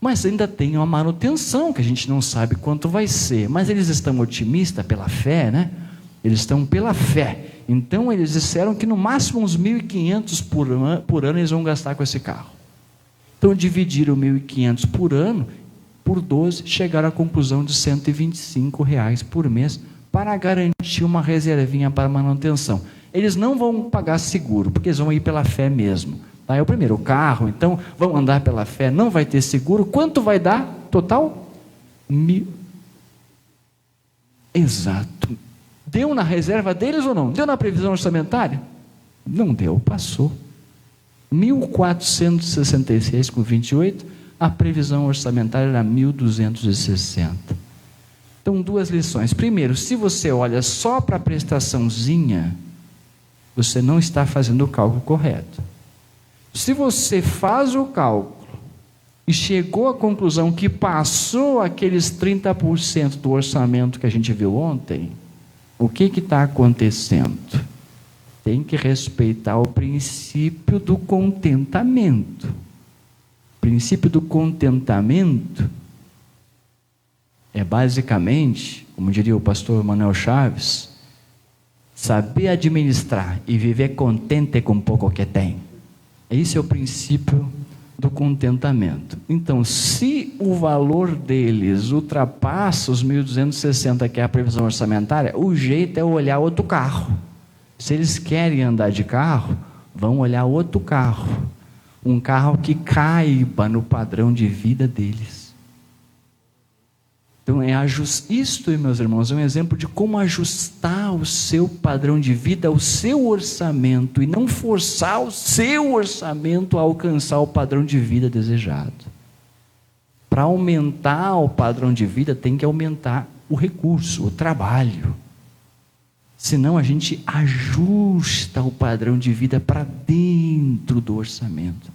Mas ainda tem uma manutenção, que a gente não sabe quanto vai ser. Mas eles estão otimistas pela fé, né? Eles estão pela fé. Então eles disseram que no máximo uns 1.500 por ano eles vão gastar com esse carro. Então dividiram 1.500 por ano por 12, chegaram à conclusão de R$ 125 por mês para garantir uma reservinha para manutenção. Eles não vão pagar seguro, porque eles vão ir pela fé mesmo. Tá? É o primeiro carro, então vão andar pela fé, não vai ter seguro. Quanto vai dar total? 1.000. Exato. Deu na reserva deles ou não? Deu na previsão orçamentária? Não deu, passou. 1.466,28, a previsão orçamentária era 1.260. Então, duas lições. Primeiro, se você olha só para a prestaçãozinha, você não está fazendo o cálculo correto. Se você faz o cálculo e chegou à conclusão que passou aqueles 30% do orçamento que a gente viu ontem, o que está acontecendo? Tem que respeitar o princípio do contentamento. O princípio do contentamento é basicamente, como diria o pastor Manuel Chaves, saber administrar e viver contente com pouco que tem. Esse é o princípio do contentamento. Então, se o valor deles ultrapassa os 1.260, que é a previsão orçamentária, o jeito é olhar outro carro. Se eles querem andar de carro, vão olhar outro carro. Um carro que caiba no padrão de vida deles. Então, isto, meus irmãos, é um exemplo de como ajustar o seu padrão de vida ao seu orçamento e não forçar o seu orçamento a alcançar o padrão de vida desejado. Para aumentar o padrão de vida, tem que aumentar o recurso, o trabalho. Senão a gente ajusta o padrão de vida para dentro do orçamento.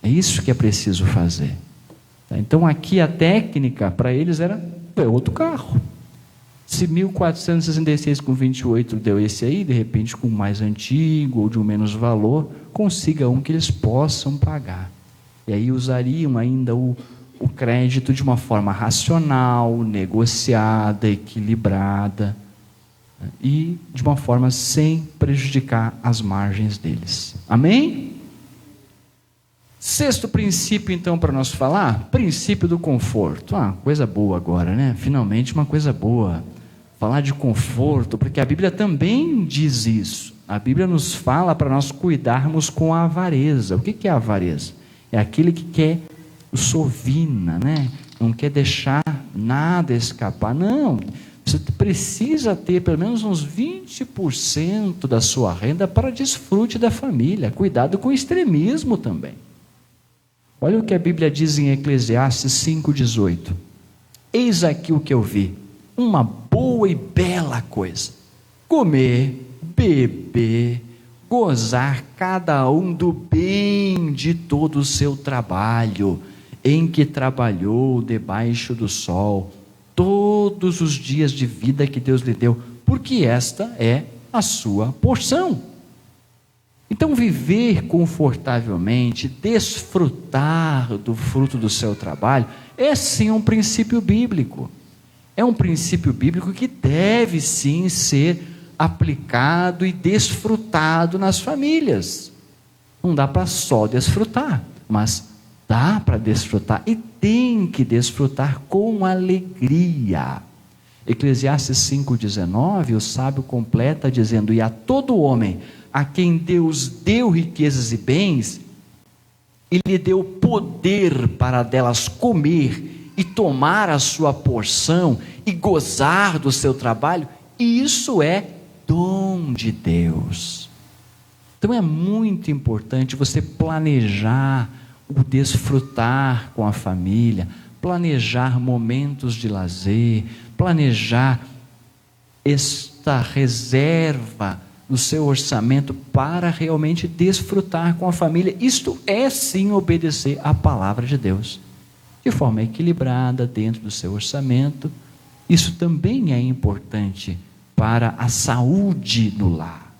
É isso que é preciso fazer. Então aqui a técnica para eles era outro carro. Se 1.466,28 deu esse aí, de repente com um mais antigo ou de um menos valor, consiga um que eles possam pagar. E aí usariam ainda o crédito de uma forma racional, negociada, equilibrada, e de uma forma sem prejudicar as margens deles. Amém? Sexto princípio, então, para nós falar, princípio do conforto. Coisa boa agora, né? Finalmente uma coisa boa. Falar de conforto, porque a Bíblia também diz isso. A Bíblia nos fala para nós cuidarmos com a avareza. O que é a avareza? É aquele que quer o sovina, né? Não quer deixar nada escapar. Não, você precisa ter pelo menos uns 20% da sua renda para desfrute da família. Cuidado com o extremismo também. Olha o que a Bíblia diz em Eclesiastes 5,18. Eis aqui o que eu vi, uma boa e bela coisa: comer, beber, gozar cada um do bem de todo o seu trabalho, em que trabalhou debaixo do sol, todos os dias de vida que Deus lhe deu, porque esta é a sua porção. Então, viver confortavelmente, desfrutar do fruto do seu trabalho, é sim um princípio bíblico. É um princípio bíblico que deve sim ser aplicado e desfrutado nas famílias. Não dá para só desfrutar, mas dá para desfrutar e tem que desfrutar com alegria. Eclesiastes 5,19, o sábio completa dizendo: e a todo homem a quem Deus deu riquezas e bens, e lhe deu poder para delas comer e tomar a sua porção e gozar do seu trabalho, isso é dom de Deus. Então é muito importante você planejar o desfrutar com a família, planejar momentos de lazer, planejar esta reserva no seu orçamento para realmente desfrutar com a família. Isto é sim obedecer à palavra de Deus, de forma equilibrada dentro do seu orçamento. Isso também é importante para a saúde do lar.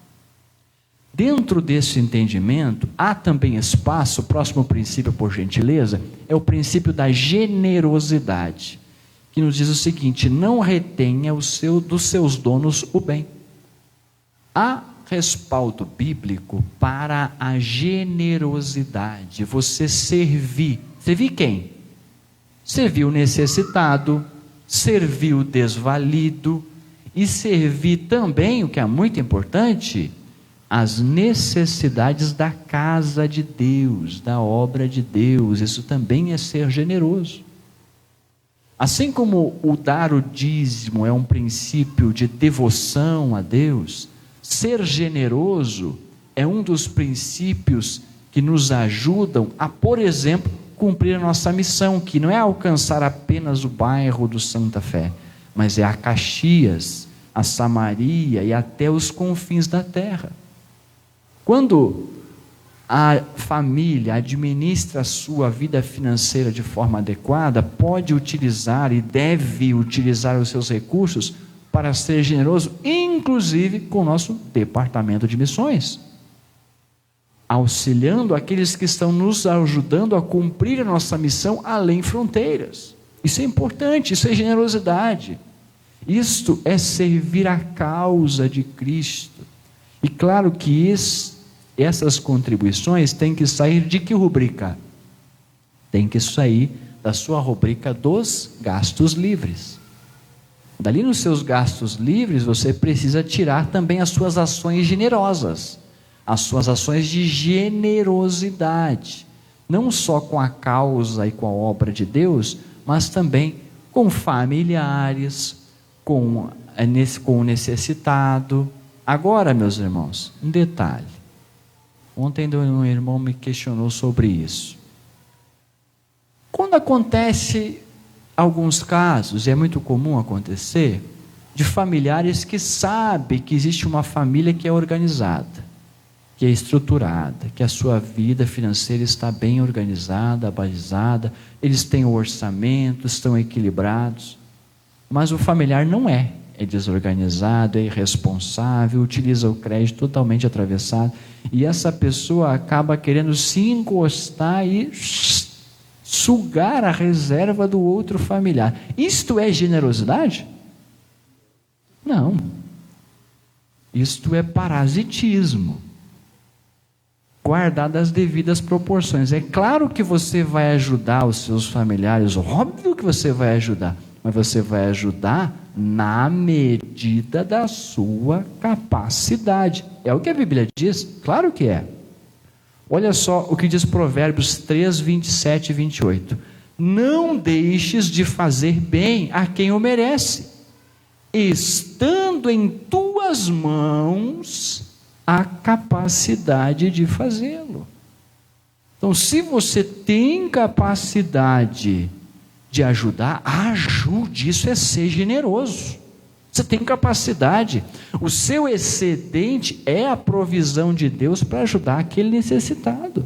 Dentro desse entendimento, há também espaço, o próximo princípio, por gentileza, é o princípio da generosidade, que nos diz o seguinte: não retenha dos seus donos o bem. Há respaldo bíblico para a generosidade. Você servir. Servir quem? Servir o necessitado, servir o desvalido e servir também, o que é muito importante, as necessidades da casa de Deus, da obra de Deus. Isso também é ser generoso. Assim como o dar o dízimo é um princípio de devoção a Deus, ser generoso é um dos princípios que nos ajudam a, por exemplo, cumprir a nossa missão, que não é alcançar apenas o bairro do Santa Fé, mas é a Caxias, a Samaria e até os confins da terra. Quando a família administra a sua vida financeira de forma adequada, pode utilizar e deve utilizar os seus recursos para ser generoso, inclusive com o nosso departamento de missões, auxiliando aqueles que estão nos ajudando a cumprir a nossa missão além fronteiras. Isso é importante, isso é generosidade. Isto é servir a causa de Cristo. E claro que essas contribuições têm que sair de que rubrica? Tem que sair da sua rubrica dos gastos livres. Dali nos seus gastos livres, você precisa tirar também as suas ações generosas, as suas ações de generosidade, não só com a causa e com a obra de Deus, mas também com familiares, com o necessitado. Agora, meus irmãos, um detalhe. Ontem um irmão me questionou sobre isso. Quando acontece alguns casos, e é muito comum acontecer, de familiares que sabem que existe uma família que é organizada, que é estruturada, que a sua vida financeira está bem organizada, balizada, eles têm o orçamento, estão equilibrados, mas o familiar não é desorganizado, é irresponsável, utiliza o crédito totalmente atravessado, e essa pessoa acaba querendo se encostar e sugar a reserva do outro familiar. Isto é generosidade? Não. Isto é parasitismo, guardado as devidas proporções. É claro que você vai ajudar os seus familiares, óbvio que você vai ajudar, mas você vai ajudar na medida da sua capacidade. É o que a Bíblia diz? Claro que é. Olha só o que diz Provérbios 3, 27 e 28. Não deixes de fazer bem a quem o merece, estando em tuas mãos a capacidade de fazê-lo. Então, se você tem capacidade de ajudar, ajude. Isso é ser generoso. Você tem capacidade. O seu excedente é a provisão de Deus para ajudar aquele necessitado.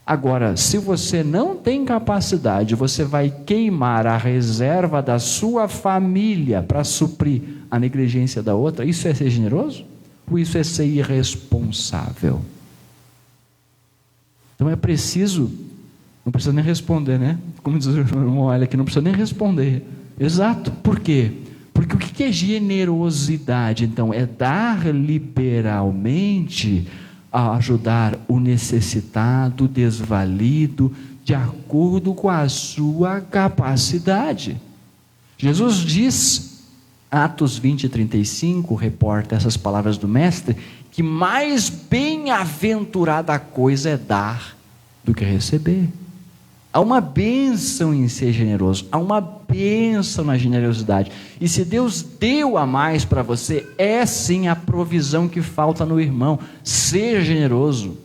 Agora, se você não tem capacidade, você vai queimar a reserva da sua família para suprir a negligência da outra. Isso é ser generoso? Ou isso é ser irresponsável? Então é preciso, não precisa nem responder, né? Como diz o irmão, olha aqui, não precisa nem responder. Exato. Por quê? Porque o que é generosidade? Então, é dar liberalmente a ajudar o necessitado, o desvalido, de acordo com a sua capacidade. Jesus diz, Atos 20, 35, reporta essas palavras do Mestre, que mais bem-aventurada coisa é dar do que receber. Há uma bênção em ser generoso, há uma bênção na generosidade. E se Deus deu a mais para você, é sim a provisão que falta no irmão. Seja generoso.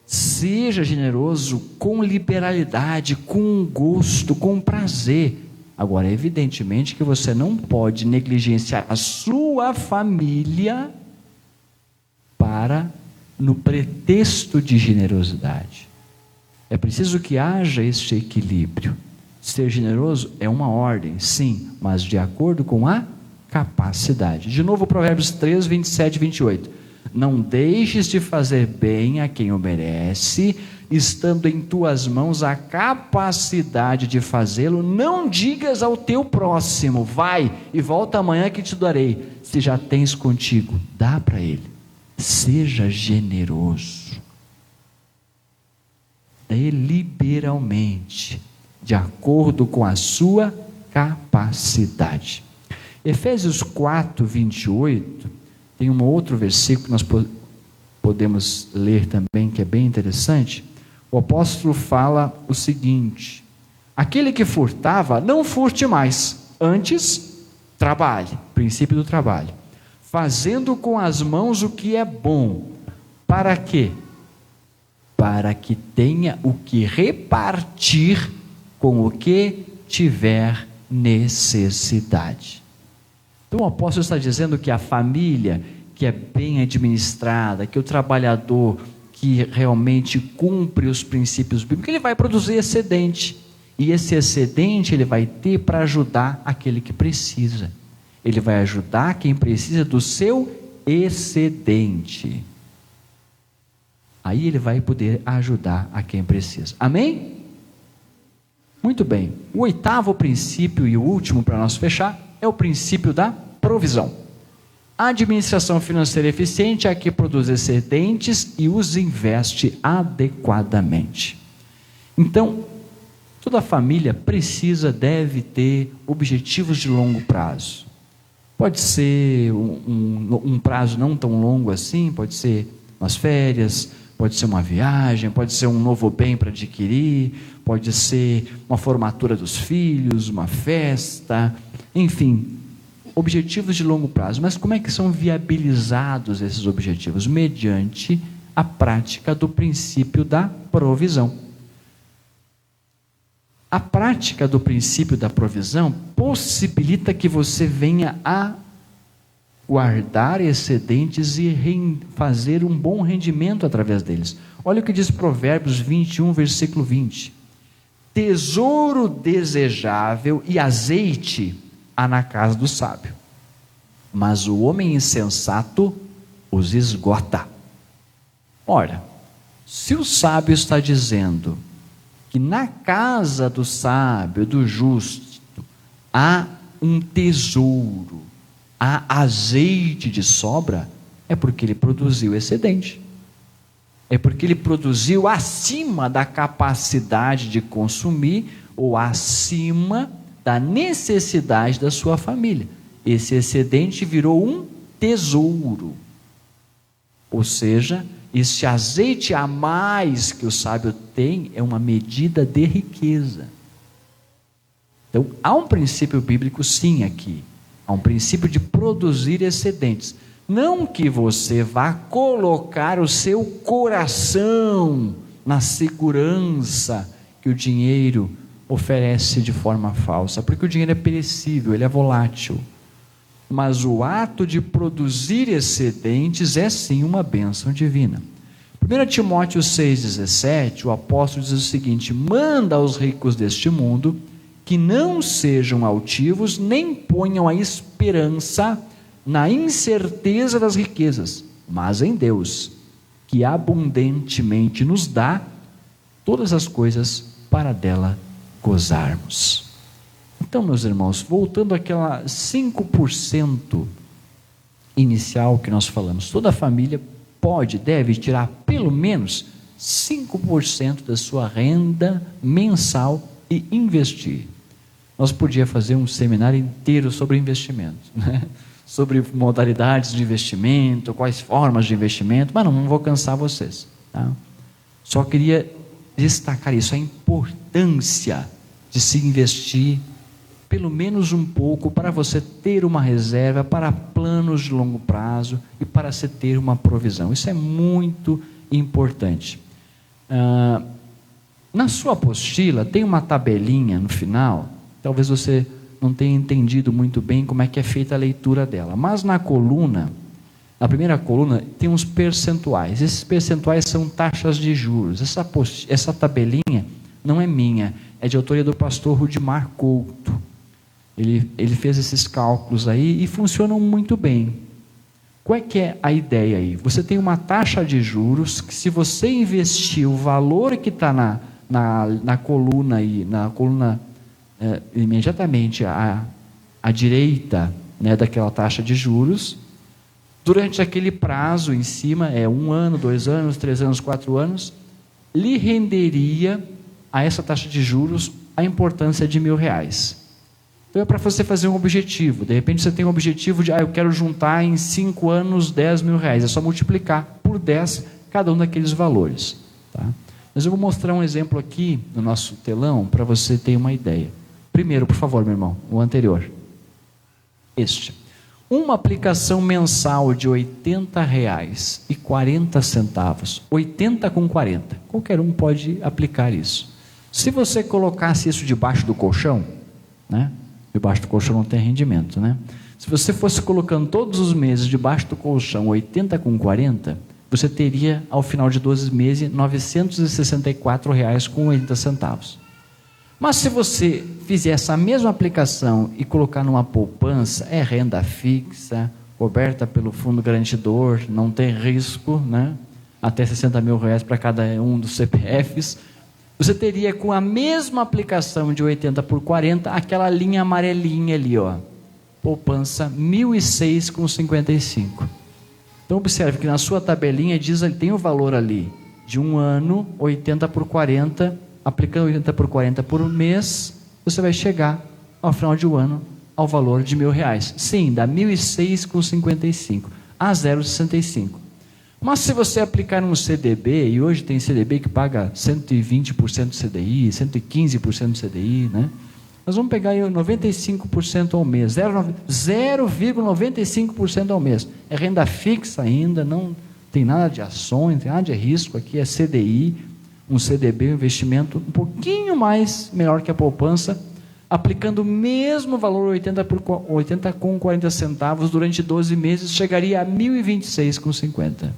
Seja generoso com liberalidade, com gosto, com prazer. Agora, evidentemente que você não pode negligenciar a sua família no pretexto de generosidade. É preciso que haja este equilíbrio. Ser generoso é uma ordem, sim, mas de acordo com a capacidade. De novo, Provérbios 3, 27 e 28. Não deixes de fazer bem a quem o merece, estando em tuas mãos a capacidade de fazê-lo. Não digas ao teu próximo: vai e volta amanhã que te darei. Se já tens contigo, dá para ele. Seja generoso. Dê liberalmente, de acordo com a sua capacidade. Efésios 4, 28, tem um outro versículo que nós podemos ler também, que é bem interessante. O apóstolo fala o seguinte: aquele que furtava, não furte mais, antes trabalhe, princípio do trabalho, fazendo com as mãos o que é bom. Para quê? Para que tenha o que repartir com o que tiver necessidade. Então o apóstolo está dizendo que a família que é bem administrada, que o trabalhador que realmente cumpre os princípios bíblicos, ele vai produzir excedente, e esse excedente ele vai ter para ajudar aquele que precisa. Ele vai ajudar quem precisa do seu excedente. Aí ele vai poder ajudar a quem precisa. Amém? Muito bem. O oitavo princípio e o último para nós fechar é o princípio da provisão. A administração financeira eficiente é a que produz excedentes e os investe adequadamente. Então, toda família deve ter objetivos de longo prazo. Pode ser um prazo não tão longo assim, pode ser umas férias, pode ser uma viagem, pode ser um novo bem para adquirir, pode ser uma formatura dos filhos, uma festa, enfim, objetivos de longo prazo. Mas como é que são viabilizados esses objetivos? Mediante a prática do princípio da provisão. A prática do princípio da provisão possibilita que você venha a guardar excedentes e fazer um bom rendimento através deles. Olha o que diz Provérbios 21, versículo 20. Tesouro desejável e azeite há na casa do sábio, mas o homem insensato os esgota. Ora, se o sábio está dizendo que na casa do sábio, do justo, há um tesouro, há azeite de sobra, é porque ele produziu excedente. É porque ele produziu acima da capacidade de consumir ou acima da necessidade da sua família. Esse excedente virou um tesouro. Ou seja, esse azeite a mais que o sábio tem é uma medida de riqueza. Então, há um princípio bíblico sim aqui. Há um princípio de produzir excedentes. Não que você vá colocar o seu coração na segurança que o dinheiro oferece de forma falsa, porque o dinheiro é perecível, ele é volátil. Mas o ato de produzir excedentes é sim uma bênção divina. 1 Timóteo 6,17, o apóstolo diz o seguinte: manda aos ricos deste mundo que não sejam altivos, nem ponham a esperança na incerteza das riquezas, mas em Deus, que abundantemente nos dá todas as coisas para dela gozarmos. Então, meus irmãos, voltando àquela 5% inicial que nós falamos, toda família deve tirar pelo menos 5% da sua renda mensal e investir. Nós podíamos fazer um seminário inteiro sobre investimento, né? Sobre modalidades de investimento, quais formas de investimento, mas não vou cansar vocês, tá? Só queria destacar isso, a importância de se investir pelo menos um pouco para você ter uma reserva, para planos de longo prazo e para você ter uma provisão. Isso é muito importante. Na sua apostila tem uma tabelinha no final, talvez você não tenha entendido muito bem como é que é feita a leitura dela, mas na primeira coluna tem uns percentuais. Esses percentuais são taxas de juros. Essa tabelinha não é minha, é de autoria do pastor Rudimar Couto. Ele fez esses cálculos aí e funcionam muito bem. Qual é que é a ideia aí? Você tem uma taxa de juros que, se você investir o valor que está na coluna aí, imediatamente à direita, né, daquela taxa de juros, durante aquele prazo em cima, 1 ano, 2 anos, 3 anos, 4 anos, lhe renderia a essa taxa de juros a importância de R$1.000. Então é para você fazer um objetivo. De repente você tem um objetivo de, eu quero juntar em 5 anos R$10.000. É só multiplicar por 10 cada um daqueles valores. Tá? Mas eu vou mostrar um exemplo aqui no nosso telão para você ter uma ideia. Primeiro, por favor, meu irmão, o anterior. Uma aplicação mensal de R$80,40. 80 com 40. Qualquer um pode aplicar isso. Se você colocasse isso debaixo do colchão, né? Debaixo do colchão não tem rendimento, né? Se você fosse colocando todos os meses debaixo do colchão 80 com 40, você teria, ao final de 12 meses, R$964,80. Mas se você fizer essa mesma aplicação e colocar numa poupança, renda fixa, coberta pelo fundo garantidor, não tem risco, né? Até R$60.000 para cada um dos CPFs, você teria, com a mesma aplicação de 80 por 40, aquela linha amarelinha ali, poupança R$1.006,55. Então observe que na sua tabelinha tem o valor ali de 1 ano, 80 por 40, aplicando 80 por 40 por mês, você vai chegar ao final de um ano ao valor de R$1.000. Sim, dá R$1.006,55 a 0,65. Mas se você aplicar um CDB, e hoje tem CDB que paga 120% do CDI, 115% do CDI, né? Nós vamos pegar aí 95% ao mês, 0,95% ao mês. É renda fixa ainda, não tem nada de ações, não tem nada de risco, aqui é CDI, um CDB, um investimento um pouquinho mais melhor que a poupança, aplicando o mesmo valor 80 com 40 centavos durante 12 meses, chegaria a R$1.026,50.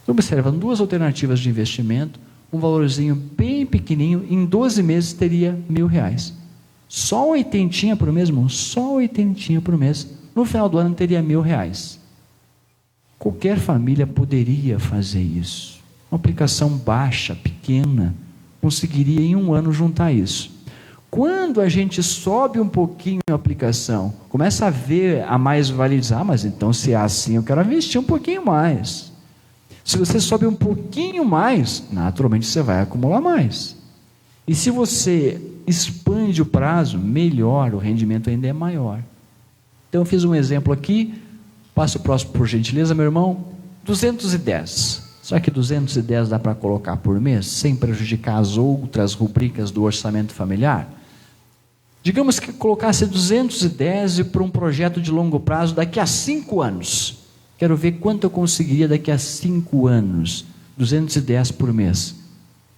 Então, observa, 2 alternativas de investimento, um valorzinho bem pequenininho, em 12 meses teria R$1.000. Só 80 por mês, irmão, só 80 por mês, no final do ano teria R$1.000. Qualquer família poderia fazer isso. Uma aplicação baixa, pequena, conseguiria em um ano juntar isso. Quando a gente sobe um pouquinho a aplicação, começa a ver a mais-valia, mas então se é assim, eu quero investir um pouquinho mais. Se você sobe um pouquinho mais, naturalmente você vai acumular mais. E se você expande o prazo, melhor, o rendimento ainda é maior. Então eu fiz um exemplo aqui, passo o próximo por gentileza, meu irmão, 210. Será que 210 dá para colocar por mês, sem prejudicar as outras rubricas do orçamento familiar? Digamos que colocasse 210 para um projeto de longo prazo daqui a 5 anos. Quero ver quanto eu conseguiria daqui a 5 anos. 210 por mês.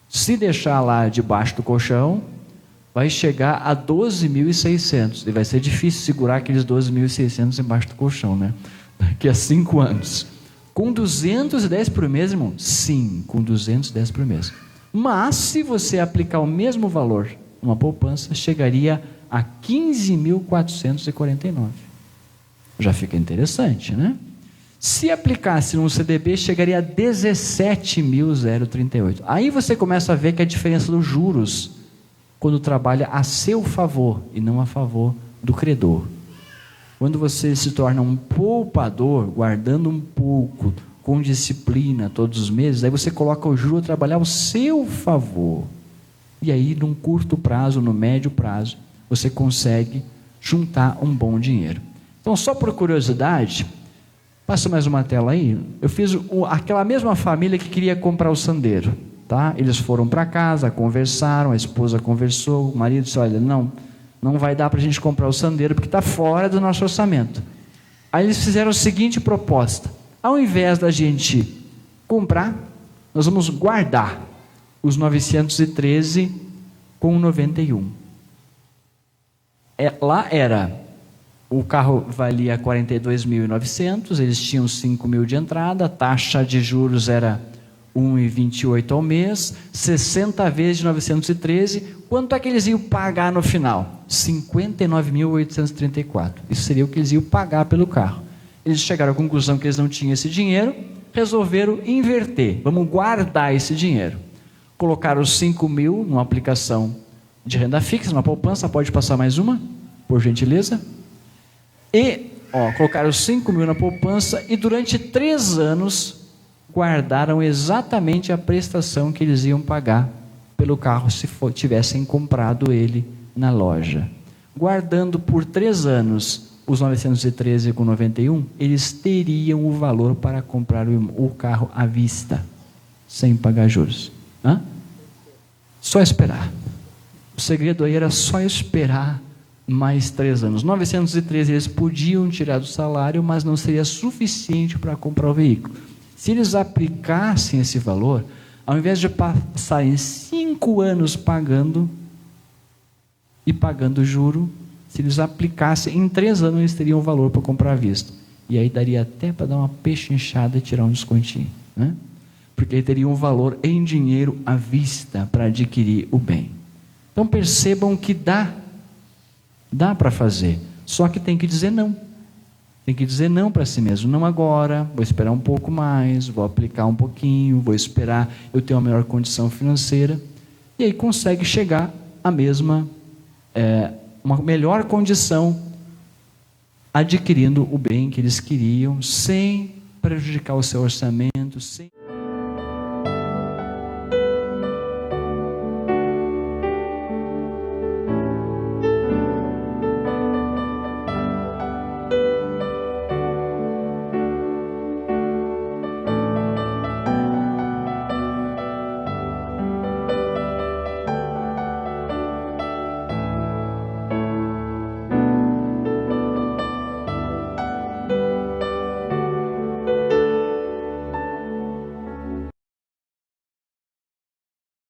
Se deixar lá debaixo do colchão, vai chegar a 12.600. E vai ser difícil segurar aqueles 12.600 embaixo do colchão, né? Daqui a 5 anos. Com 210 por mês, irmão? Sim, com 210 por mês. Mas, se você aplicar o mesmo valor numa poupança, chegaria a 15.449. Já fica interessante, né? Se aplicasse num CDB, chegaria a 17.038. Aí você começa a ver que a diferença dos juros, quando trabalha a seu favor e não a favor do credor. Quando você se torna um poupador, guardando um pouco, com disciplina todos os meses, aí você coloca o juro a trabalhar ao seu favor. E aí, num curto prazo, no médio prazo, você consegue juntar um bom dinheiro. Então, só por curiosidade, passa mais uma tela aí. Eu fiz aquela mesma família que queria comprar o Sandero. Tá? Eles foram para casa, conversaram, a esposa conversou, o marido disse, olha, não vai dar para a gente comprar o Sandero, porque está fora do nosso orçamento. Aí eles fizeram a seguinte proposta: ao invés da gente comprar, nós vamos guardar os 913,91. Lá o carro valia 42.900, eles tinham 5.000 de entrada, a taxa de juros era 1,28 ao mês, 60 vezes de 913, quanto é que eles iam pagar no final? 59.834. Isso seria o que eles iam pagar pelo carro. Eles chegaram à conclusão que eles não tinham esse dinheiro, resolveram inverter. Vamos guardar esse dinheiro. Colocaram os 5.000 numa aplicação de renda fixa, numa poupança. Pode passar mais uma, por gentileza. E colocaram os 5.000 na poupança e durante 3 anos guardaram exatamente a prestação que eles iam pagar pelo carro se tivessem comprado ele na loja. Guardando por 3 anos os 913,91, eles teriam o valor para comprar o carro à vista, sem pagar juros. Só esperar. O segredo aí era só esperar mais 3 anos. 913 eles podiam tirar do salário, mas não seria suficiente para comprar o veículo. Se eles aplicassem esse valor, ao invés de passarem 5 anos pagando e pagando juro, se eles aplicassem, em 3 anos eles teriam o valor para comprar à vista. E aí daria até para dar uma pechinchada e tirar um descontinho, né? Porque aí teriam um valor em dinheiro à vista para adquirir o bem. Então percebam que dá para fazer, só que tem que dizer não. Tem que dizer não para si mesmo. Não agora, vou esperar um pouco mais, vou aplicar um pouquinho, vou esperar eu ter uma melhor condição financeira. E aí consegue chegar à mesma, uma melhor condição, adquirindo o bem que eles queriam, sem prejudicar o seu orçamento, sem